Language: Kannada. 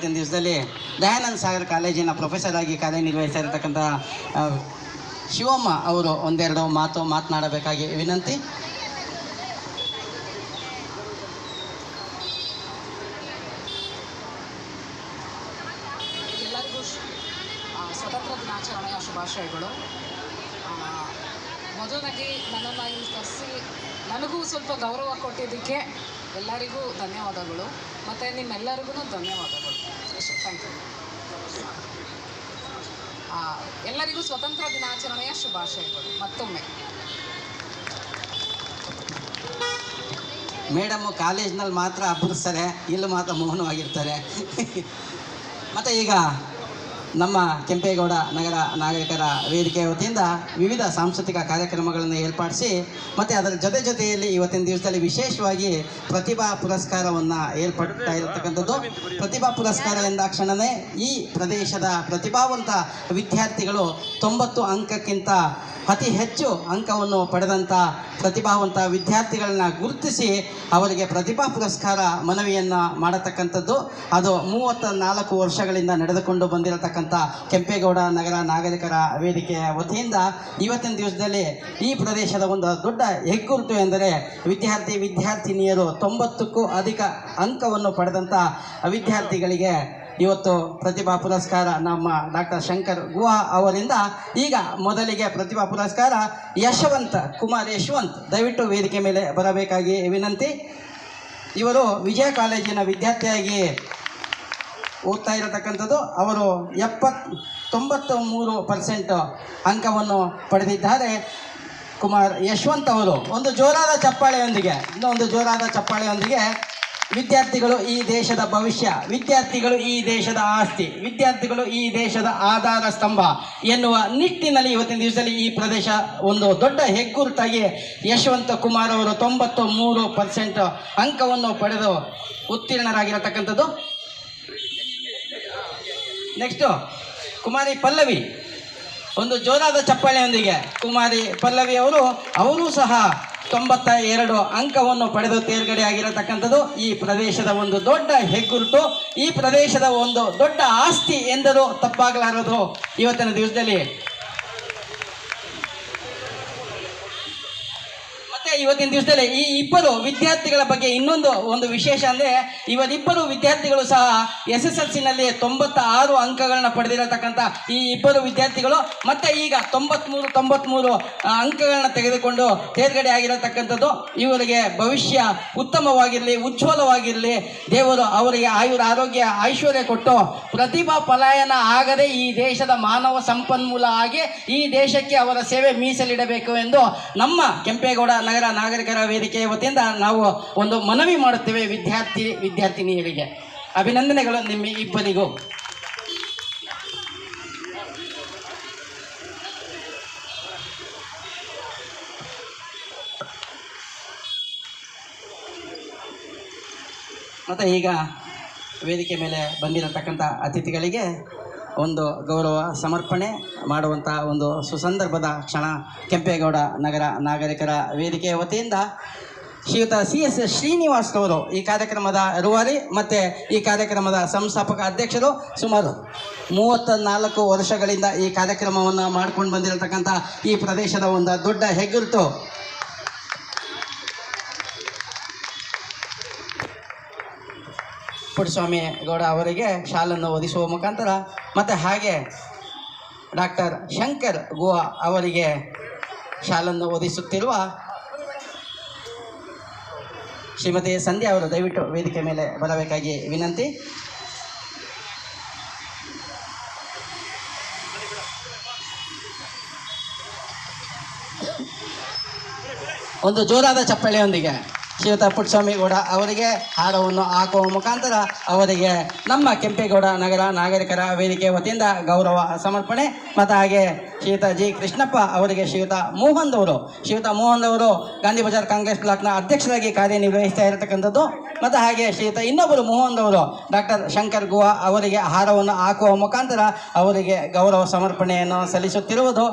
ಇವತ್ತಿನ ದಿವಸದಲ್ಲಿ ದಯಾನಂದ ಸಾಗರ್ ಕಾಲೇಜಿನ ಪ್ರೊಫೆಸರ್ ಆಗಿ ಕಾರ್ಯನಿರ್ವಹಿಸ್ತಾ ಇರತಕ್ಕಂಥ ಶಿವಮ್ಮ ಅವರು ಒಂದೆರಡು ಮಾತು ಮಾತನಾಡಬೇಕಾಗಿ ವಿನಂತಿ. ಎಲ್ಲರಿಗೂ ಸ್ವತಂತ್ರ ದಿನಾಚರಣೆಯ ಶುಭಾಶಯಗಳು. ಮೊದಲಾಗಿ ನನ್ನನ್ನು ಇಲ್ಲಿ ಕರೆಸಿ ನನಗೂ ಸ್ವಲ್ಪ ಗೌರವ ಕೊಟ್ಟಿದ್ದಕ್ಕೆ ಎಲ್ಲರಿಗೂ ಧನ್ಯವಾದಗಳು, ಮತ್ತು ನಿಮ್ಮೆಲ್ಲರಿಗೂ ಧನ್ಯವಾದಗಳು. Thank you. ಎಲ್ಲರಿಗೂ ಸ್ವತಂತ್ರ ದಿನಾಚರಣೆಯ ಶುಭಾಶಯಗಳು ಮತ್ತೊಮ್ಮೆ. ಮೇಡಮ್ಮು ಕಾಲೇಜ್ನಲ್ಲಿ ಮಾತ್ರ ಅಬ್ಬರಿಸ್ತಾರೆ, ಇಲ್ಲಿ ಮಾತ್ರ ಮೌನವಾಗಿರ್ತಾರೆ. ಮತ್ತು ಈಗ ನಮ್ಮ ಕೆಂಪೇಗೌಡ ನಗರ ನಾಗರಿಕರ ವೇದಿಕೆ ವತಿಯಿಂದ ವಿವಿಧ ಸಾಂಸ್ಕೃತಿಕ ಕಾರ್ಯಕ್ರಮಗಳನ್ನು ಏರ್ಪಡಿಸಿ ಮತ್ತು ಅದರ ಜೊತೆಯಲ್ಲಿ ಇವತ್ತಿನ ದಿವಸದಲ್ಲಿ ವಿಶೇಷವಾಗಿ ಪ್ರತಿಭಾ ಪುರಸ್ಕಾರವನ್ನು ಏರ್ಪಡ್ತಾ ಇರತಕ್ಕಂಥದ್ದು. ಪ್ರತಿಭಾ ಪುರಸ್ಕಾರ ಎಂದಾಕ್ಷಣವೇ ಈ ಪ್ರದೇಶದ ಪ್ರತಿಭಾವಂತ ವಿದ್ಯಾರ್ಥಿಗಳು 90 ಅಂಕಕ್ಕಿಂತ ಅತಿ ಹೆಚ್ಚು ಅಂಕವನ್ನು ಪಡೆದಂಥ ಪ್ರತಿಭಾವಂತ ವಿದ್ಯಾರ್ಥಿಗಳನ್ನ ಗುರುತಿಸಿ ಅವರಿಗೆ ಪ್ರತಿಭಾ ಪುರಸ್ಕಾರ ಮನವಿಯನ್ನು ಮಾಡತಕ್ಕಂಥದ್ದು. ಅದು 34 ವರ್ಷಗಳಿಂದ ನಡೆದುಕೊಂಡು ಬಂದಿರತಕ್ಕಂಥ ಕೆಂಪೇಗೌಡ ನಗರ ನಾಗರಿಕರ ವೇದಿಕೆಯ ವತಿಯಿಂದ ಇವತ್ತಿನ ದಿವಸದಲ್ಲಿ ಈ ಪ್ರದೇಶದ ಒಂದು ದೊಡ್ಡ ಹೆಗ್ಗುರುತು ಎಂದರೆ ವಿದ್ಯಾರ್ಥಿನಿಯರು 90ಕ್ಕೂ ಅಧಿಕ ಅಂಕವನ್ನು ಪಡೆದಂಥ ವಿದ್ಯಾರ್ಥಿಗಳಿಗೆ ಇವತ್ತು ಪ್ರತಿಭಾ ಪುರಸ್ಕಾರ ನಮ್ಮ ಡಾಕ್ಟರ್ ಶಂಕರ್ ಗುಹಾ ಅವರಿಂದ. ಈಗ ಮೊದಲಿಗೆ ಪ್ರತಿಭಾ ಪುರಸ್ಕಾರ ಕುಮಾರ್ ಯಶವಂತ್ ದಯವಿಟ್ಟು ವೇದಿಕೆ ಮೇಲೆ ಬರಬೇಕಾಗಿ ವಿನಂತಿ. ಇವರು ವಿಜಯ ಕಾಲೇಜಿನ ವಿದ್ಯಾರ್ಥಿಯಾಗಿ ಓದ್ತಾ ಇರತಕ್ಕಂಥದ್ದು. ಅವರು 93% ಅಂಕವನ್ನು ಪಡೆದಿದ್ದಾರೆ. ಕುಮಾರ್ ಯಶವಂತ್ ಅವರು ಒಂದು ಜೋರಾದ ಚಪ್ಪಾಳೆಯೊಂದಿಗೆ ವಿದ್ಯಾರ್ಥಿಗಳು ಈ ದೇಶದ ಭವಿಷ್ಯ, ವಿದ್ಯಾರ್ಥಿಗಳು ಈ ದೇಶದ ಆಸ್ತಿ, ವಿದ್ಯಾರ್ಥಿಗಳು ಈ ದೇಶದ ಆಧಾರ ಸ್ತಂಭ ಎನ್ನುವ ನಿಟ್ಟಿನಲ್ಲಿ ಇವತ್ತಿನ ದಿವಸದಲ್ಲಿ ಈ ಪ್ರದೇಶ ಒಂದು ದೊಡ್ಡ ಹೆಗ್ಗುರುತಾಗಿ ಯಶವಂತ ಕುಮಾರ್ ಅವರು 93% ಅಂಕವನ್ನು ಪಡೆದು ಉತ್ತೀರ್ಣರಾಗಿರತಕ್ಕಂಥದ್ದು. ನೆಕ್ಸ್ಟು ಕುಮಾರಿ ಪಲ್ಲವಿ, ಒಂದು ಜೋರಾದ ಚಪ್ಪಾಳೆಯೊಂದಿಗೆ ಕುಮಾರಿ ಪಲ್ಲವಿ ಅವರು ಸಹ 92 ಅಂಕವನ್ನು ಪಡೆದು ತೇರ್ಗಡೆಯಾಗಿರತಕ್ಕಂಥದ್ದು. ಈ ಪ್ರದೇಶದ ಒಂದು ದೊಡ್ಡ ಹೆಗ್ಗುರುಟು, ಈ ಪ್ರದೇಶದ ಒಂದು ದೊಡ್ಡ ಆಸ್ತಿ ಎಂದರೂ ತಪ್ಪಾಗಲಾರದು. ಇವತ್ತಿನ ದಿವಸದಲ್ಲಿ ಇವತ್ತಿನ ದಿವಸದಲ್ಲಿ ಈ ಇಬ್ಬರು ವಿದ್ಯಾರ್ಥಿಗಳ ಬಗ್ಗೆ ಒಂದು ವಿಶೇಷ ಅಂದರೆ ಇವರಿಬ್ಬರು ವಿದ್ಯಾರ್ಥಿಗಳು ಸಹ SSLCನಲ್ಲಿ 96 ಅಂಕಗಳನ್ನ ಪಡೆದಿರತಕ್ಕಂಥ ಈ ಇಬ್ಬರು ವಿದ್ಯಾರ್ಥಿಗಳು ಮತ್ತೆ ಈಗ 93 ಅಂಕಗಳನ್ನ ತೆಗೆದುಕೊಂಡು ತೇರ್ಗಡೆ ಆಗಿರತಕ್ಕಂಥದ್ದು. ಇವರಿಗೆ ಭವಿಷ್ಯ ಉತ್ತಮವಾಗಿರಲಿ, ಉಜ್ವಲವಾಗಿರಲಿ, ದೇವರು ಅವರಿಗೆ ಆರೋಗ್ಯ ಐಶ್ವರ್ಯ ಕೊಟ್ಟು ಪ್ರತಿಭಾ ಪಲಾಯನ ಆಗದೆ ಈ ದೇಶದ ಮಾನವ ಸಂಪನ್ಮೂಲ ಆಗಿ ಈ ದೇಶಕ್ಕೆ ಅವರ ಸೇವೆ ಮೀಸಲಿಡಬೇಕು ಎಂದು ನಮ್ಮ ಕೆಂಪೇಗೌಡ ನಗರ ನಾಗರಿಕರ ವೇದಿಕೆಯ ವತಿಯಿಂದ ನಾವು ಒಂದು ಮನವಿ ಮಾಡುತ್ತೇವೆ ವಿದ್ಯಾರ್ಥಿನಿಯರಿಗೆ. ಅಭಿನಂದನೆಗಳು ನಿಮ್ಮ ಇಬ್ಬರಿಗೂ. ಮತ್ತು ಈಗ ವೇದಿಕೆ ಮೇಲೆ ಬಂದಿರತಕ್ಕಂಥ ಅತಿಥಿಗಳಿಗೆ ಒಂದು ಗೌರವ ಸಮರ್ಪಣೆ ಮಾಡುವಂಥ ಒಂದು ಸುಸಂದರ್ಭದ ಕ್ಷಣ. ಕೆಂಪೇಗೌಡ ನಗರ ನಾಗರಿಕರ ವೇದಿಕೆಯ ವತಿಯಿಂದ ಶ್ರೀಯುತ CS ಶ್ರೀನಿವಾಸ್ರವರು ಈ ಕಾರ್ಯಕ್ರಮದ ರೂವಾರಿ ಮತ್ತು ಈ ಕಾರ್ಯಕ್ರಮದ ಸಂಸ್ಥಾಪಕ ಅಧ್ಯಕ್ಷರು. ಸುಮಾರು 34 ವರ್ಷಗಳಿಂದ ಈ ಕಾರ್ಯಕ್ರಮವನ್ನು ಮಾಡ್ಕೊಂಡು ಬಂದಿರತಕ್ಕಂಥ ಈ ಪ್ರದೇಶದ ಒಂದು ದೊಡ್ಡ ಹೆಗ್ಗುರುತು ಪುಟ್ಟಸ್ವಾಮಿ ಗೌಡ ಅವರಿಗೆ ಶಾಲನ್ನು ಓದಿಸುವ ಮುಖಾಂತರ ಮತ್ತು ಹಾಗೆ ಡಾಕ್ಟರ್ ಶಂಕರ್ ಗುಹಾ ಅವರಿಗೆ ಶಾಲನ್ನು ಓದಿಸುತ್ತಿರುವ ಶ್ರೀಮತಿ ಸಂಧ್ಯಾ ಅವರು ದಯವಿಟ್ಟು ವೇದಿಕೆ ಮೇಲೆ ಬರಬೇಕಾಗಿ ವಿನಂತಿ. ಒಂದು ಜೋರಾದ ಚಪ್ಪಾಳೆಯೊಂದಿಗೆ ಶ್ರೀಯುತ ಪುಟ್ಟಸ್ವಾಮಿ ಗೌಡ ಅವರಿಗೆ ಹಾರವನ್ನು ಹಾಕುವ ಮುಖಾಂತರ ಅವರಿಗೆ ನಮ್ಮ ಕೆಂಪೇಗೌಡ ನಗರ ನಾಗರಿಕರ ವೇದಿಕೆ ವತಿಯಿಂದ ಗೌರವ ಸಮರ್ಪಣೆ. ಮತ್ತು ಹಾಗೆ ಶ್ರೀಯುತ G ಕೃಷ್ಣಪ್ಪ ಅವರಿಗೆ ಶ್ರೀಯುತ ಮೋಹನ್ ಅವರು ಗಾಂಧಿ ಬಜಾರ್ ಕಾಂಗ್ರೆಸ್ ಬ್ಲಾಕ್ನ ಅಧ್ಯಕ್ಷರಾಗಿ ಕಾರ್ಯನಿರ್ವಹಿಸ್ತಾ ಇರತಕ್ಕಂಥದ್ದು. ಮತ್ತು ಹಾಗೆ ಶ್ರೀಯುತ ಇನ್ನೊಬ್ಬರು ಮೋಹನ್ ಅವರು ಡಾಕ್ಟರ್ ಶಂಕರ್ ಗುಹಾ ಅವರಿಗೆ ಹಾರವನ್ನು ಹಾಕುವ ಮುಖಾಂತರ ಅವರಿಗೆ ಗೌರವ ಸಮರ್ಪಣೆಯನ್ನು ಸಲ್ಲಿಸುತ್ತಿರುವುದು.